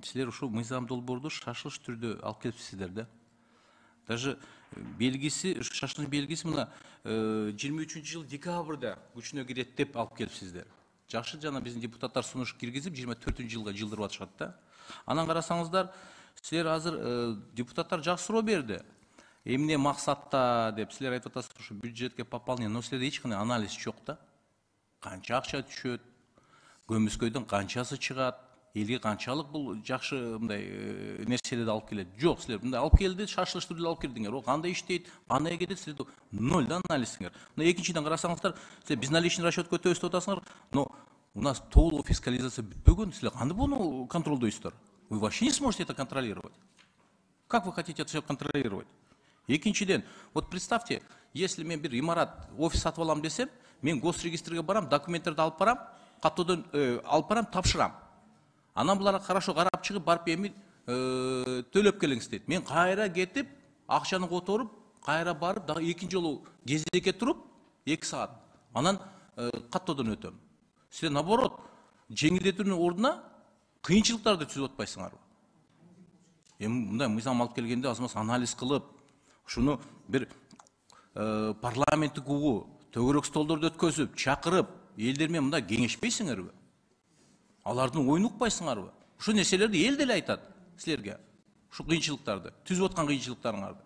силер ушу мыйзам долбоорду шашылыш түрдө алып келипсиздер да. Даже белгиси, шашылыш белгиси мына 23 жыл декабрда күчүнө кирет деп алып келипсиздер. Жакшы, жана биздин депутаттар сунуш киргизип 24 жылга жылдырып атышат да. Анан карасаңыздар, силер азыр депутаттар жакшы суроо берди. Эмне максатта деп силер айтып атасыздар, ушу бюджетке пополнение, но силерде эч кандай анализ жок да. Канча акча түшөт, көмүскөйдөн канчасы чыгат, элге канчалык бул жакшы мындай нерселерди алып келет. Жок, силер мындай алып келди, шашылыш түрдө алып келдиңер. О кандай иштейт, кандай кетет, силерде ноль да анализиңер. Мына экинчиден карасаңыздар, силер безналичный расчет көтөбүз деп атасыңар, но у нас толук фискализация бүтпөгөн, силер кандай буну контролдойсуздар? Вы вообще не сможете это контролировать. Как вы хотите это все контролировать? Экинчиден, вот представьте, если мен бир имарат, офис сатып алам десем, мен госрегистрге барам, документтерди алып барам, каттоодон алып барам, тапшырам. Анан булар хорошо карап чыгып, барып эми төлөп келиңиз дейт. Мен кайра кетип, акчаны которуп, кайра барып, дагы экинчи жолу кезекке туруп, 2 саат. Анан каттоодон өтөм. Силер наоборот, жеңилдетүүнүн ордуна кыйынчылыктарды түзүп атпайсыңарбы? Эми мындай мыйзам алып келгенде азырмас анализ кылып, ушуну бир парламенттик угу төгөрөк столдорду өткөзүп, чакырып, элдер менен мындай кеңешпейсиңерби? Алардын оюн укпайсыңарбы? Ушу нерселерди эл деле айтат силерге. Ушу кыйынчылыктарды, түзүп аткан кыйынчылыктарыңарды.